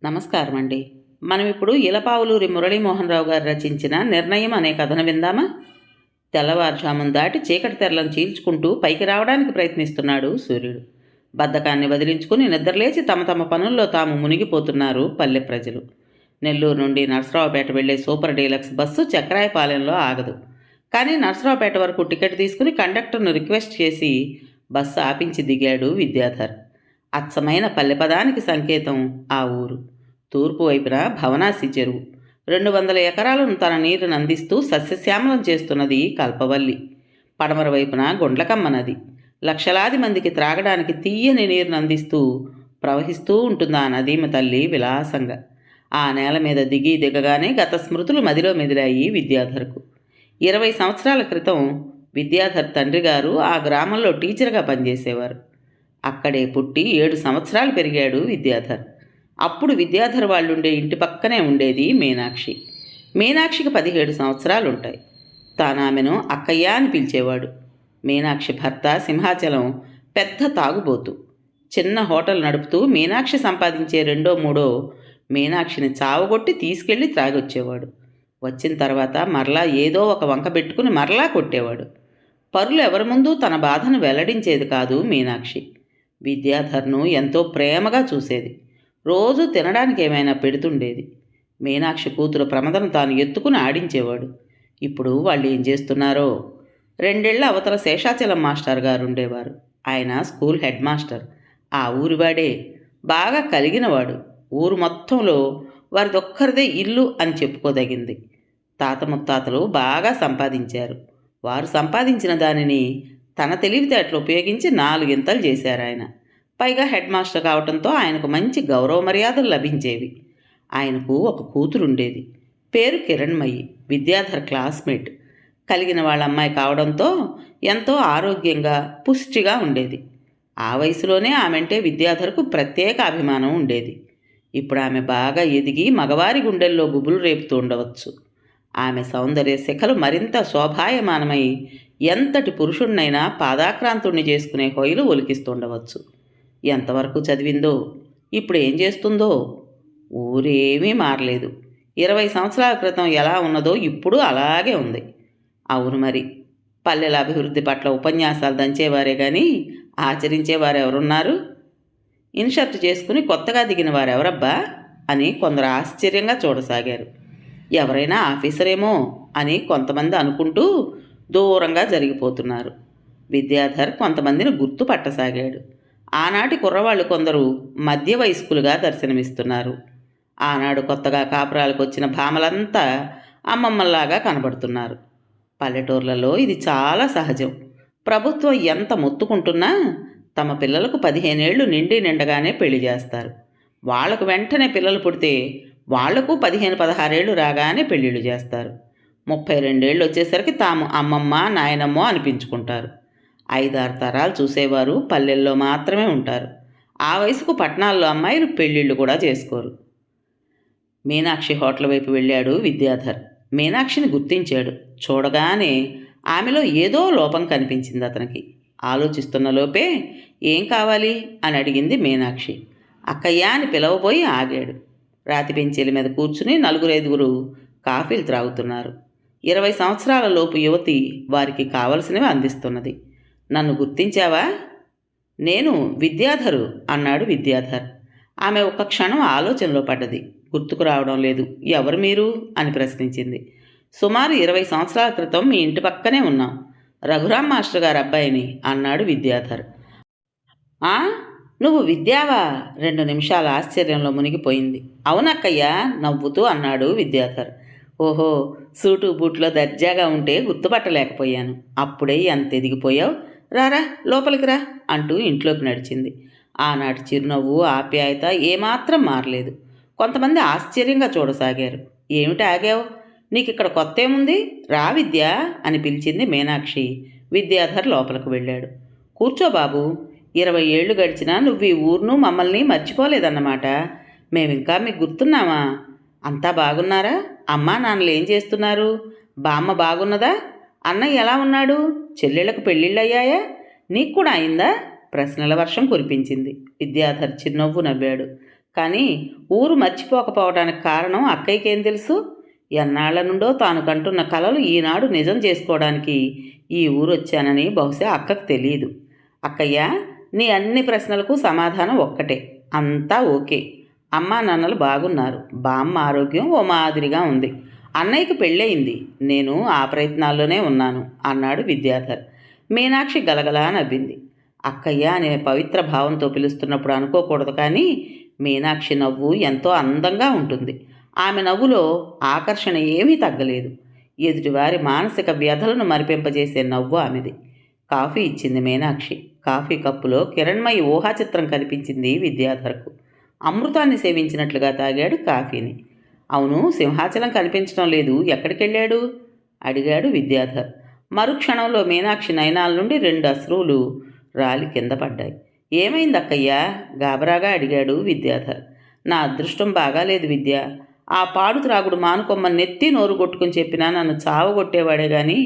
నమస్కారం అండి. మనం ఇప్పుడు ఇలపావులూరి మురళీమోహన్ రావు గారు రచించిన 'నిర్ణయం' అనే కథను విందామా? తెల్లవారుజామున దాటి చీకటి తెరలను చీల్చుకుంటూ పైకి రావడానికి ప్రయత్నిస్తున్నాడు సూర్యుడు. బద్ధకాన్ని వదిలించుకుని నిద్రలేచి తమ తమ పనుల్లో తాము మునిగిపోతున్నారు పల్లె ప్రజలు. నెల్లూరు నుండి నర్సరావుపేట వెళ్లే సూపర్ డీలక్స్ బస్సు చక్రాయపాలెంలో ఆగదు. కానీ నర్సరావుపేట వరకు టికెట్ తీసుకుని కండక్టర్ను రిక్వెస్ట్ చేసి బస్సు ఆపించి దిగాడు విద్యాధర్. అచ్చమైన పల్లెపదానికి సంకేతం ఆ ఊరు. తూర్పు వైపున భవనాసి చెరువు. 200 ఎకరాలను తన నీరును అందిస్తూ సస్యశ్యామలం చేస్తున్నది కల్పవల్లి. పడమర వైపున గుండ్లకమ్మ నది. లక్షలాది మందికి త్రాగడానికి తీయని నీరును అందిస్తూ ప్రవహిస్తూ ఉంటుంది ఆ నదీమ తల్లి విలాసంగా. ఆ నేల మీద దిగి దిగగానే గత స్మృతులు మదిలో మెదిలాయి విద్యాధర్కు. 20 సంవత్సరాల క్రితం విద్యాధర్ తండ్రి గారు ఆ గ్రామంలో టీచర్గా పనిచేసేవారు. అక్కడే పుట్టి 7 సంవత్సరాలు పెరిగాడు విద్యాధర్. అప్పుడు విద్యాధర్ వాళ్ళుండే ఇంటి పక్కనే ఉండేది మీనాక్షి. మీనాక్షికి 17 సంవత్సరాలుంటాయి. తానామెను అక్కయ్య అని పిలిచేవాడు. మీనాక్షి భర్త సింహాచలం పెద్ద తాగుబోతు. చిన్న హోటల్ నడుపుతూ మీనాక్షి సంపాదించే రెండో మూడో మీనాక్షిని చావగొట్టి తీసుకెళ్లి త్రాగొచ్చేవాడు. వచ్చిన తర్వాత మరలా ఏదో ఒక వంక పెట్టుకుని మరలా కొట్టేవాడు. పరులు ఎవరి ముందు తన బాధను వెల్లడించేది కాదు మీనాక్షి. విద్యాధర్ను ఎంతో ప్రేమగా చూసేది. రోజు తినడానికి ఏమైనా పెడుతుండేది. మీనాక్షి కూతురు ప్రమదను తాను ఎత్తుకుని ఆడించేవాడు. ఇప్పుడు వాళ్ళు ఏం చేస్తున్నారో. 2 ఏళ్ల అవతల శేషాచలం మాస్టర్ గారు ఉండేవారు. ఆయన స్కూల్ హెడ్ మాస్టర్. ఆ ఊరివాడే. బాగా కలిగినవాడు. ఊరు మొత్తంలో వారిదొక్కరిదే ఇల్లు అని చెప్పుకోదగింది. తాత ముత్తాతలు బాగా సంపాదించారు. వారు సంపాదించిన దానిని తన తెలివితేటలు ఉపయోగించి 4 ఇంతలు చేశారు ఆయన. పైగా హెడ్ మాస్టర్ కావడంతో ఆయనకు మంచి గౌరవ మర్యాదలు లభించేవి. ఆయనకు ఒక కూతురుండేది. పేరు కిరణ్మయి. విద్యాధర్ క్లాస్మేట్. కలిగిన వాళ్ళ అమ్మాయి కావడంతో ఎంతో ఆరోగ్యంగా పుష్టిగా ఉండేది. ఆ వయసులోనే ఆమెంటే విద్యాధర్కు ప్రత్యేక అభిమానం ఉండేది. ఇప్పుడు ఆమె బాగా ఎదిగి మగవారి గుండెల్లో గుబులు రేపుతూ ఉండవచ్చు. ఆమె సౌందర్య శిఖలు మరింత శోభాయమానమై ఎంతటి పురుషుణ్ణైనా పాదాక్రాంతుణ్ణి చేసుకునే హొయలు ఒలికిస్తుండవచ్చు. ఎంతవరకు చదివిందో, ఇప్పుడు ఏం చేస్తుందో. ఊరేమీ మారలేదు. 20 సంవత్సరాల క్రితం ఎలా ఉన్నదో ఇప్పుడు అలాగే ఉంది. అవును మరి, పల్లెల అభివృద్ధి పట్ల ఉపన్యాసాలు దంచేవారే కానీ ఆచరించేవారు ఎవరున్నారు? ఇన్షర్ట్ చేసుకుని కొత్తగా దిగిన వారెవరబ్బా అని కొందరు ఆశ్చర్యంగా చూడసాగారు. ఎవరైనా ఆఫీసరేమో అని కొంతమంది అనుకుంటూ దూరంగా జరిగిపోతున్నారు. విద్యాధర్ కొంతమందిని గుర్తుపట్టసాగాడు. ఆనాటి కుర్రవాళ్ళు కొందరు మధ్య వయస్కులుగా దర్శనమిస్తున్నారు. ఆనాడు కొత్తగా కాపురాలకు వచ్చిన భామలంతా అమ్మమ్మల్లాగా కనబడుతున్నారు. పల్లెటూర్లలో ఇది చాలా సహజం. ప్రభుత్వం ఎంత మొత్తుకుంటున్నా తమ పిల్లలకు 15 ఏళ్ళు నిండి నిండగానే పెళ్లి చేస్తారు. వాళ్లకు వెంటనే పిల్లలు పుడితే వాళ్లకు 15-16 ఏళ్ళు రాగానే పెళ్ళిళ్ళు చేస్తారు. 32 ఏళ్ళు వచ్చేసరికి తాము అమ్మమ్మ నాయనమ్మో అనిపించుకుంటారు. 5-6 తరాలు చూసేవారు పల్లెల్లో మాత్రమే ఉంటారు. ఆ వయసుకు పట్టణాల్లో అమ్మాయిలు పెళ్ళిళ్ళు కూడా చేసుకోరు. మీనాక్షి హోటల్ వైపు వెళ్ళాడు విద్యాధర్. మీనాక్షిని గుర్తించాడు. చూడగానే ఆమెలో ఏదో లోపం కనిపించింది అతనికి. ఆలోచిస్తున్న లోపే ఏం కావాలి అని అడిగింది మీనాక్షి. అక్కయ్య అని పిలవబోయి ఆగాడు. రాతి బెంచీల మీద కూర్చుని 4-5 కాఫీలు త్రాగుతున్నారు. 20 సంవత్సరాల లోపు యువతి వారికి కావలసినవి అందిస్తున్నది. నన్ను గుర్తించావా? నేను విద్యాధరు అన్నాడు విద్యాధర్. ఆమె ఒక్క క్షణం ఆలోచనలో పడ్డది. గుర్తుకు రావడం లేదు. ఎవరు మీరు అని ప్రశ్నించింది. సుమారు 20 సంవత్సరాల క్రితం మీ ఇంటి పక్కనే ఉన్నాం. రఘురామ్ మాస్టర్ గారి అబ్బాయిని అన్నాడు విద్యాధర్. ఆ, నువ్వు విద్యావా? 2 నిమిషాల ఆశ్చర్యంలో మునిగిపోయింది. అవునక్కయ్యా నవ్వుతూ అన్నాడు విద్యాధర్. ఓహో, సూటు బూట్లో దర్జాగా ఉంటే గుర్తుపట్టలేకపోయాను. అప్పుడే ఎంత ఎదిగిపోయావు. రారా లోపలికి రా అంటూ ఇంట్లోకి నడిచింది. ఆనాటి చిరునవ్వు ఆప్యాయత ఏమాత్రం మారలేదు. కొంతమంది ఆశ్చర్యంగా చూడసాగారు. ఏమిటి ఆగావు? నీకిక్కడ కొత్త ఏముంది? రా విద్య అని పిలిచింది మీనాక్షి. విద్యాధర్ లోపలికి వెళ్ళాడు. కూర్చో బాబు. 20 ఏళ్ళు గడిచినా నువ్వు ఈ ఊరును మమ్మల్ని మర్చిపోలేదన్నమాట. మేమింకా మీకు గుర్తున్నామా? అంతా బాగున్నారా? అమ్మా నాన్నలు ఏం చేస్తున్నారు? బామ్మ బాగున్నదా? అన్నయ్య ఎలా ఉన్నాడు? చెల్లెళ్లకు పెళ్ళిళ్ళయ్యాయా? నీకు కూడా అయిందా? ప్రశ్నల వర్షం కురిపించింది. విద్యాధర్ చిరునవ్వు నవ్వాడు. కానీ ఊరు మర్చిపోకపోవడానికి కారణం అక్కయ్యకేం తెలుసు? ఎన్నాళ్ల నుండో తాను కంటున్న కలలు ఈనాడు నిజం చేసుకోవడానికి ఈ ఊరు వచ్చానని బహుశా అక్కకు తెలియదు. అక్కయ్య, నీ అన్ని ప్రశ్నలకు సమాధానం ఒక్కటే, అంతా ఓకే. అమ్మా నాన్నలు బాగున్నారు. బామ్మ ఆరోగ్యం ఓ మాదిరిగా ఉంది. అన్నయ్యకి పెళ్ళయింది. నేను ఆ ప్రయత్నాల్లోనే ఉన్నాను అన్నాడు విద్యాధర్. మీనాక్షి గలగలా నవ్వింది. అక్కయ్య అనే పవిత్ర భావంతో పిలుస్తున్నప్పుడు అనుకోకూడదు, కానీ మీనాక్షి నవ్వు ఎంతో అందంగా ఉంటుంది. ఆమె నవ్వులో ఆకర్షణ ఏమీ తగ్గలేదు. ఎదుటివారి మానసిక వ్యధలను మరిపింపజేసే నవ్వు ఆమెది. కాఫీ ఇచ్చింది మీనాక్షి. కాఫీ కప్పులో కిరణ్మయి ఊహాచిత్రం కనిపించింది విద్యాధర్కు. అమృతాన్ని సేవించినట్లుగా తాగాడు కాఫీని. అవును, సింహాచలం కనిపించడం లేదు, ఎక్కడికెళ్ళాడు అడిగాడు విద్యాధర్. మరుక్షణంలో మీనాక్షి నయనాల నుండి 2 అశ్రువులు రాలి కింద పడ్డాయి. ఏమైంది అక్కయ్యా? గాబరాగా అడిగాడు విద్యాధర్. నా అదృష్టం బాగాలేదు విద్య. ఆ పాడు త్రాగుడు మానుకొమ్మని నెత్తి నోరు కొట్టుకుని చెప్పినా నన్ను చావగొట్టేవాడే గాని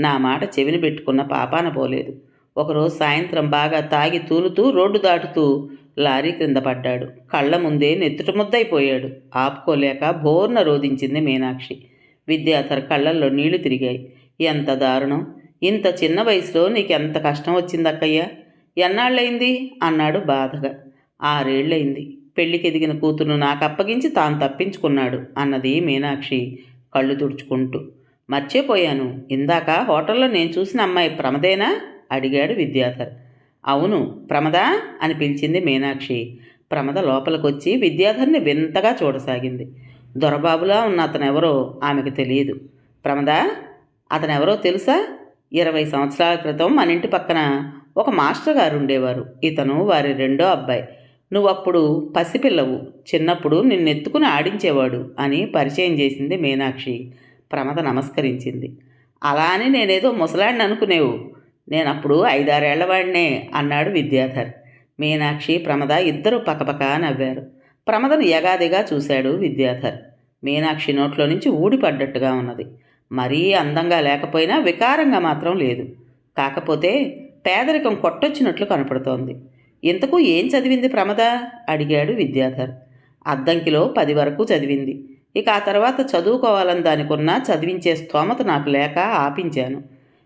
నా మాట చెవిని పెట్టుకున్న పాపాన పోలేదు. ఒకరోజు సాయంత్రం బాగా తాగి తూలుతూ రోడ్డు దాటుతూ లారీ క్రింద పడ్డాడు. కళ్ళ ముందే నెత్తుట ముద్దయిపోయాడు. ఆపుకోలేక బోర్న రోధించింది మీనాక్షి. విద్యాధర్ కళ్ళల్లో నీళ్లు తిరిగాయి. ఎంత దారుణం! ఇంత చిన్న వయసులో నీకెంత కష్టం వచ్చిందక్కయ్యా? ఎన్నాళ్ళయింది అన్నాడు బాధగా. 6 ఏళ్లయింది. పెళ్లికి ఎదిగిన కూతురు నాకు అప్పగించి తాను తప్పించుకున్నాడు అన్నది మీనాక్షి కళ్ళు తుడుచుకుంటూ. మర్చిపోయాను, ఇందాక హోటల్లో నేను చూసిన అమ్మాయి ప్రమదేనా అడిగాడు విద్యాధర్. అవును, ప్రమదా అని పిలిచింది మీనాక్షి. ప్రమద లోపలికొచ్చి విద్యాధర్ని వింతగా చూడసాగింది. దొరబాబులా ఉన్న అతనెవరో ఆమెకు తెలియదు. ప్రమదా, అతనెవరో తెలుసా? 20 సంవత్సరాల క్రితం మన ఇంటి పక్కన ఒక మాస్టర్ గారు ఉండేవారు. ఇతను వారి 2వ అబ్బాయి. నువ్వప్పుడు పసిపిల్లవు. చిన్నప్పుడు నిన్నెత్తుకుని ఆడించేవాడు అని పరిచయం చేసింది మీనాక్షి. ప్రమద నమస్కరించింది. అలా అని నేనేదో ముసలాడిని అనుకునేవు. నేనప్పుడు 5-6 ఏళ్లవాడినే అన్నాడు విద్యాధర్. మీనాక్షి, ప్రమద ఇద్దరూ పకపక నవ్వారు. ప్రమదను యగాదిగా చూశాడు విద్యాధర్. మీనాక్షి నోట్లో నుంచి ఊడిపడ్డట్టుగా ఉన్నది. మరీ అందంగా లేకపోయినా వికారంగా మాత్రం లేదు. కాకపోతే పేదరికం కొట్టొచ్చినట్లు కనపడుతోంది. ఇంతకు ఏం చదివింది ప్రమద అడిగాడు విద్యాధర్. అద్దంకిలో 10 వరకు చదివింది. ఇక ఆ తర్వాత చదువుకోవాలని దానికున్నా చదివించే స్తోమత నాకు లేక ఆపించాను.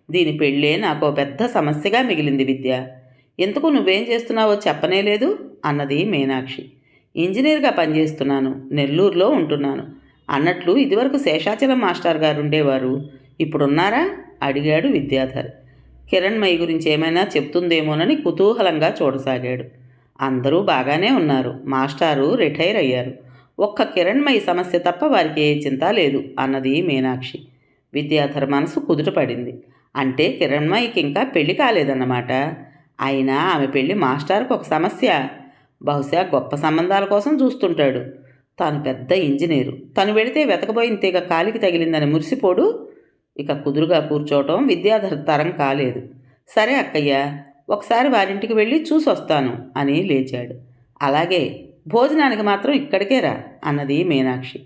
దీని పెళ్ళే నాకు పెద్ద సమస్యగా మిగిలింది విద్య. ఇంతకు నువ్వేం చేస్తున్నావో చెప్పనేలేదు అన్నది మీనాక్షి. ఇంజనీర్గా పనిచేస్తున్నాను, నెల్లూరులో ఉంటున్నాను. అన్నట్లు ఇదివరకు శేషాచలం మాస్టర్ గారు ఉండేవారు, ఇప్పుడున్నారా అడిగాడు విద్యాధర్. కిరణ్మయి గురించి ఏమైనా చెప్తుందేమోనని కుతూహలంగా చూడసాగాడు. అందరూ బాగానే ఉన్నారు. మాస్టారు రిటైర్ అయ్యారు. ఒక్క కిరణ్మయి సమస్య తప్ప వారికి ఏ చింత లేదు అన్నది మీనాక్షి. విద్యాధర్ మనసు కుదుటపడింది. అంటే కిరణ్మయికి ఇంకా పెళ్లి కాలేదన్నమాట. అయినా ఆమె పెళ్లి మాస్టార్కు ఒక సమస్య. బహుశా గొప్ప సంబంధాల కోసం చూస్తుంటాడు. తాను పెద్ద ఇంజనీరు. తను వెళితే వెతకబోయిన తీగ కాలికి తగిలిందని మురిసిపోడు. ఇక కుదురుగా కూర్చోవటం విద్యాధర్ తరం కాలేదు. సరే అక్కయ్య, ఒకసారి వారింటికి వెళ్ళి చూసొస్తాను అని లేచాడు. అలాగే, భోజనానికి మాత్రం ఇక్కడికే రా అన్నది మీనాక్షి.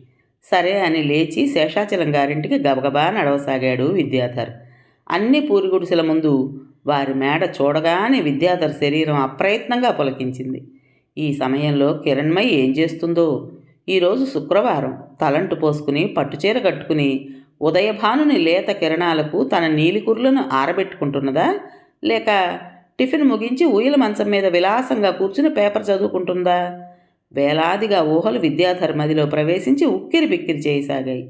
సరే అని లేచి శేషాచలం గారింటికి గబగబా నడవసాగాడు విద్యాధర్. అన్ని పూరిగుడిసెల ముందు వారి మేడ చూడగానే విద్యాధర్ శరీరం అప్రయత్నంగా పులకించింది. ఈ సమయంలో కిరణ్మయి ఏం చేస్తుందో? ఈరోజు శుక్రవారం. తలంటు పోసుకుని పట్టుచీర కట్టుకుని ఉదయభానుని లేత కిరణాలకు తన నీలికుర్లను ఆరబెట్టుకుంటున్నదా, లేక టిఫిన్ ముగించి ఊయల మంచం మీద విలాసంగా కూర్చుని పేపర్ చదువుకుంటుందా? వేలాదిగా ఊహలు విద్యాధర్ మదిలో ప్రవేశించి ఉక్కిరి బిక్కిరి చేయసాగాయి.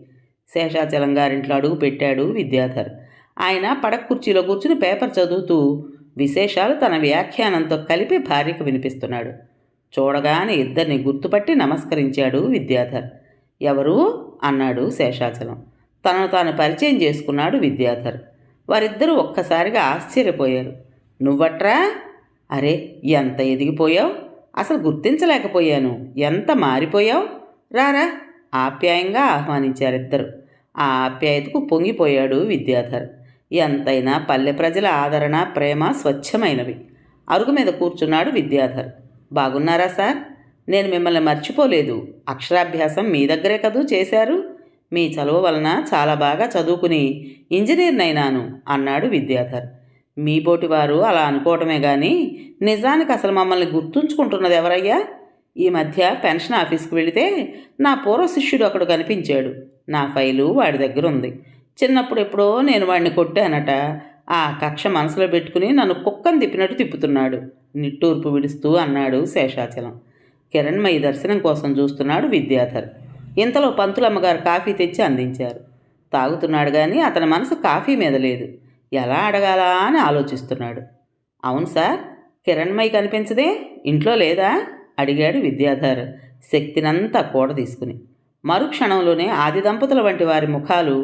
శేషాచలం గారింట్లో అడుగు పెట్టాడు విద్యాధర్. ఆయన పడక కుర్చీలో కూర్చుని పేపర్ చదువుతూ విశేషాలు తన వ్యాఖ్యానంతో కలిపి భార్యకు వినిపిస్తున్నాడు. చూడగానే ఇద్దరిని గుర్తుపట్టి నమస్కరించాడు విద్యాధర్. ఎవరు అన్నాడు శేషాచలం. తనను తాను పరిచయం చేసుకున్నాడు విద్యాధర్. వారిద్దరూ ఒక్కసారిగా ఆశ్చర్యపోయారు. నువ్వట్రా? అరే, ఎంత ఎదిగిపోయావు! అసలు గుర్తించలేకపోయాను. ఎంత మారిపోయావు! రారా ఆప్యాయంగా ఆహ్వానించారిద్దరు. ఆ ఆప్యాయతకు పొంగిపోయాడు విద్యాధర్. ఎంతైనా పల్లె ప్రజల ఆదరణ, ప్రేమ స్వచ్ఛమైనవి. అరుగు మీద కూర్చున్నాడు విద్యాధర్. బాగున్నారా సార్? నేను మిమ్మల్ని మర్చిపోలేదు. అక్షరాభ్యాసం మీ దగ్గరే కదూ చేశారు. మీ చదువు వలన చాలా బాగా చదువుకుని ఇంజనీర్నైనాను అన్నాడు విద్యాధర్. మీ బోటివారు అలా అనుకోవటమే కానీ నిజానికి అసలు మమ్మల్ని గుర్తుంచుకుంటున్నది ఎవరయ్యా? ఈ మధ్య పెన్షన్ ఆఫీస్కి వెళితే నా పూర్వ శిష్యుడు ఒకడు కనిపించాడు. నా ఫైలు వాడి దగ్గర ఉంది. చిన్నప్పుడు ఎప్పుడో నేను వాడిని కొట్టానట. ఆ కక్ష మనసులో పెట్టుకుని నన్ను కుక్కను తిప్పినట్టు తిప్పుతున్నాడు నిట్టూర్పు విడుస్తూ అన్నాడు శేషాచలం. కిరణ్మయి దర్శనం కోసం చూస్తున్నాడు విద్యాధర్. ఇంతలో పంతులమ్మగారు కాఫీ తెచ్చి అందించారు. తాగుతున్నాడు కానీ అతని మనసు కాఫీ మీద లేదు. ఎలా అడగాలా అని ఆలోచిస్తున్నాడు. అవును సార్, కిరణ్మయి కనిపించదే, ఇంట్లో లేదా అడిగాడు విద్యాధర్ శక్తినంతా కూడ తీసుకుని. మరుక్షణంలోనే ఆది దంపతుల వంటి వారి ముఖాలు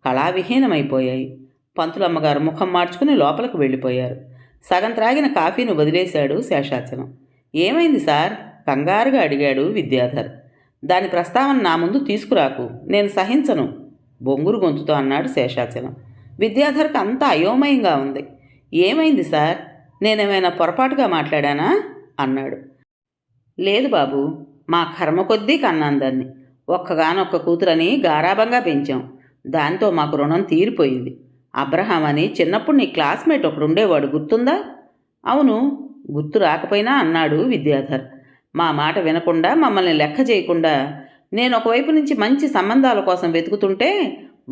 కళావిహీనమైపోయాయి. పంతులమ్మగారు ముఖం మార్చుకుని లోపలికి వెళ్ళిపోయారు. సగం త్రాగిన కాఫీని వదిలేశాడు శేషాచలం. ఏమైంది సార్, కంగారుగా అడిగాడు విద్యాధర్. దాని ప్రస్తావన నా ముందు తీసుకురాకు, నేను సహించను బొంగురు గొంతుతో అన్నాడు శేషాచలం. విద్యాధర్కి అంతా అయోమయంగా ఉంది. ఏమైంది సార్, నేనేమైనా పొరపాటుగా మాట్లాడానా అన్నాడు. లేదు బాబు, మా కర్మ కొద్దీ కన్నాను దాన్ని. ఒక్కగానొక్క కూతురని గారాబంగా పెంచాం. దాంతో మాకు రుణం తీరిపోయింది. అబ్రహాం అని చిన్నప్పుడు నీ క్లాస్మేట్ ఒకడు ఉండేవాడు, గుర్తుందా? అవును, గుర్తు రాకపోయినా అన్నాడు విద్యాధర్. మా మాట వినకుండా, మమ్మల్ని లెక్క చేయకుండా నేను ఒకవైపు నుంచి మంచి సంబంధాల కోసం వెతుకుతుంటే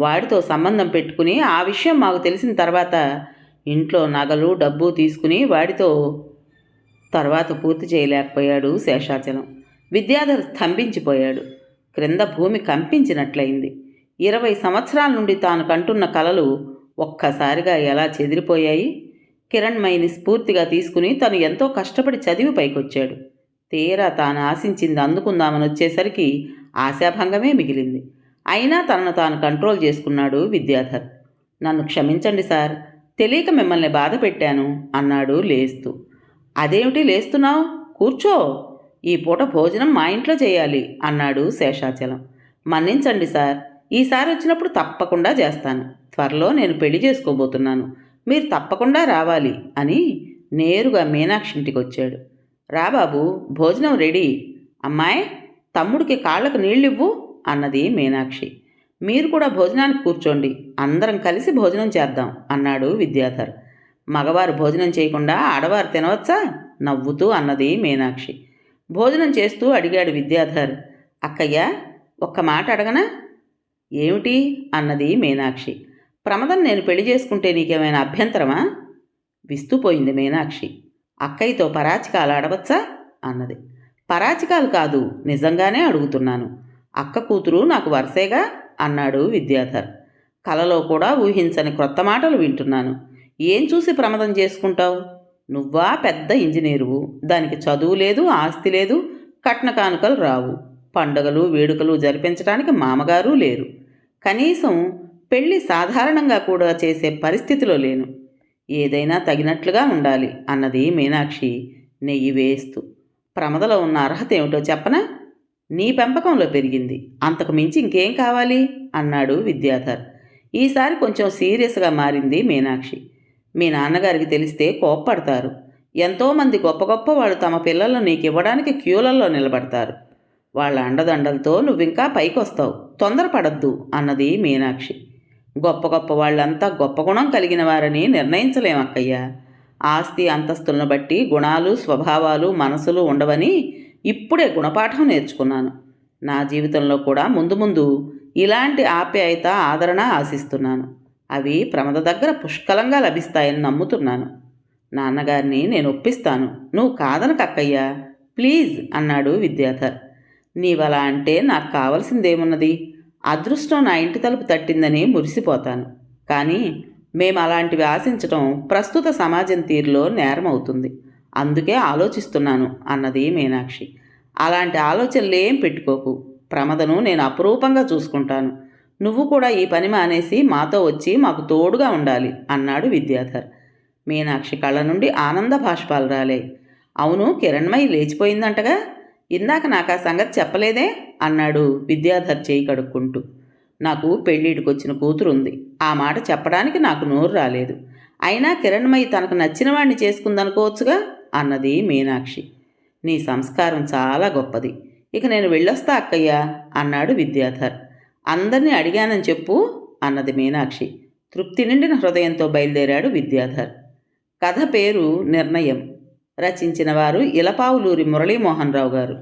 వాడితో సంబంధం పెట్టుకుని ఆ విషయం మాకు తెలిసిన తర్వాత ఇంట్లో నగలు డబ్బు తీసుకుని వాడితో తర్వాత పూర్తి చేయలేకపోయాడు శేషాచలం. విద్యాధర్ స్తంభించిపోయాడు. క్రింద భూమి కంపించినట్లయింది. 20 సంవత్సరాల నుండి తాను కంటున్న కలలు ఒక్కసారిగా ఎలా చెదిరిపోయాయి. కిరణ్మయిని స్ఫూర్తిగా తీసుకుని తను ఎంతో కష్టపడి చదివి పైకొచ్చాడు. తీరా తాను ఆశించింది అందుకుందామని వచ్చేసరికి ఆశాభంగమే మిగిలింది. అయినా తనను తాను కంట్రోల్ చేసుకున్నాడు విద్యాధర్. నన్ను క్షమించండి సార్, తెలియక మిమ్మల్ని బాధ పెట్టాను అన్నాడు లేస్తూ. అదేమిటి లేస్తున్నావు, కూర్చో, ఈ పూట భోజనం మా ఇంట్లో చేయాలి అన్నాడు శేషాచలం. మన్నించండి సార్, ఈసారి వచ్చినప్పుడు తప్పకుండా చేస్తాను. త్వరలో నేను పెళ్లి చేసుకోబోతున్నాను, మీరు తప్పకుండా రావాలి అని నేరుగా మీనాక్షి ఇంటికి వచ్చాడు. రా బాబు, భోజనం రెడీ. అమ్మాయి, తమ్ముడికి కాళ్ళకు నీళ్ళివ్వు అన్నది మీనాక్షి. మీరు కూడా భోజనానికి కూర్చోండి, అందరం కలిసి భోజనం చేద్దాం అన్నాడు విద్యాధర్. మగవారు భోజనం చేయకుండా ఆడవారు తినవచ్చా నవ్వుతూ అన్నది మీనాక్షి. భోజనం చేస్తూ అడిగాడు విద్యాధర్. అక్కయ్య, ఒక్క మాట అడగనా? ఏమిటి అన్నది మీనాక్షి. ప్రమదం నేను పెళ్లి చేసుకుంటే నీకేమైనా అభ్యంతరమా? విస్తుపోయింది మీనాక్షి. అక్కయ్యతో పరాచికాలు ఆడవచ్చా అన్నది. పరాచికాలు కాదు, నిజంగానే అడుగుతున్నాను. అక్క కూతురు నాకు వరసేగా అన్నాడు విద్యాధర్. కలలో కూడా ఊహించని క్రొత్త మాటలు వింటున్నాను. ఏం చూసి ప్రమదం చేసుకుంటావు? నువ్వా పెద్ద ఇంజనీరువు, దానికి చదువు లేదు, ఆస్తి లేదు, కట్న కానుకలు రావు, పండుగలు వేడుకలు జరిపించడానికి మామగారు లేరు, కనీసం పెళ్ళి సాధారణంగా కూడా చేసే పరిస్థితిలో లేను. ఏదైనా తగినట్లుగా ఉండాలి అన్నది మీనాక్షి నెయ్యి వేస్తూ. ప్రమదలో ఉన్న అర్హత ఏమిటో చెప్పనా? నీ పెంపకంలో పెరిగింది, అంతకు మించి ఇంకేం కావాలి అన్నాడు విద్యాధర్. ఈసారి కొంచెం సీరియస్గా మారింది మీనాక్షి. మీ నాన్నగారికి తెలిస్తే కోప్పడతారు. ఎంతోమంది గొప్ప గొప్ప వాళ్ళు తమ పిల్లలను నీకు ఇవ్వడానికి క్యూలల్లో నిలబడతారు. వాళ్ళ అండదండలతో నువ్వింకా పైకొస్తావు, తొందరపడద్దు అన్నది మీనాక్షి. గొప్ప గొప్ప వాళ్ళంతా గొప్ప గుణం కలిగిన వారని నిర్ణయించలేమక్కయ్యా. ఆస్తి అంతస్తులను బట్టి గుణాలు, స్వభావాలు, మనసులు ఉండవని ఇప్పుడే గుణపాఠం నేర్చుకున్నాను. నా జీవితంలో కూడా ముందు ముందు ఇలాంటి ఆప్యాయత, ఆదరణ ఆశిస్తున్నాను. అవి ప్రమద దగ్గర పుష్కలంగా లభిస్తాయని నమ్ముతున్నాను. నాన్నగారిని నేను ఒప్పిస్తాను, నువ్వు కాదనకక్కయ్యా, ప్లీజ్ అన్నాడు విద్యాధర్. నీవలా అంటే నాకు కావలసిందేమున్నది? అదృష్టం నా ఇంటి తలుపు తట్టిందని మురిసిపోతాను. కానీ మేము అలాంటివి ఆశించటం ప్రస్తుత సమాజం తీరులో నేరం అవుతుంది. అందుకే ఆలోచిస్తున్నాను అన్నది మీనాక్షి. అలాంటి ఆలోచనలేం పెట్టుకోకు. ప్రమదను నేను అపురూపంగా చూసుకుంటాను. నువ్వు కూడా ఈ పని మానేసి మాతో వచ్చి మాకు తోడుగా ఉండాలి అన్నాడు విద్యాధర్. మీనాక్షి కళ్ళ నుండి ఆనంద భాష్పాలు రాలే. అవును, కిరణ్మయి లేచిపోయిందంటగా, ఇందాక నాకు ఆ సంగతి చెప్పలేదే అన్నాడు విద్యాధర్ చేయి కడుక్కుంటూ. నాకు పెళ్ళిడికొచ్చిన కూతురుంది, ఆ మాట చెప్పడానికి నాకు నోరు రాలేదు. అయినా కిరణ్మయి తనకు నచ్చిన వాడిని చేసుకుందనుకోవచ్చుగా అన్నది మీనాక్షి. నీ సంస్కారం చాలా గొప్పది. ఇక నేను వెళ్ళొస్తా అక్కయ్యా అన్నాడు విద్యాధర్. అందరినీ అడిగానని చెప్పు అన్నది మీనాక్షి. తృప్తి నిండిన హృదయంతో బయలుదేరాడు విద్యాధర్. కథ పేరు నిర్ణయం. రచించిన వారు ఇలపావులూరి మురళీమోహన్ రావు గారు.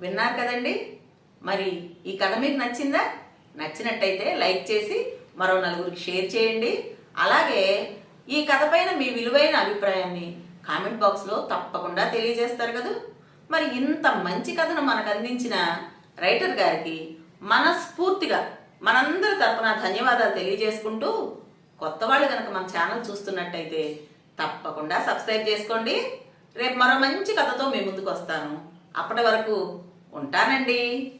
విన్నారు కదండి. మరి ఈ కథ మీకు నచ్చిందా? నచ్చినట్టయితే లైక్ చేసి మరో నలుగురికి షేర్ చేయండి. అలాగే ఈ కథ పైన మీ విలువైన అభిప్రాయాన్ని కామెంట్ బాక్స్లో తప్పకుండా తెలియజేస్తారు కదా. మరి ఇంత మంచి కథను మనకు అందించిన రైటర్ గారికి మనస్ఫూర్తిగా మనందరి తరపున ధన్యవాదాలు తెలియజేసుకుంటూ, కొత్త వాళ్ళు కనుక మన ఛానల్ చూస్తున్నట్టయితే తప్పకుండా సబ్స్క్రైబ్ చేసుకోండి. రేపు మరో మంచి కథతో మీ ముందుకు వస్తాను. అప్పటి వరకు ఉంటానండి.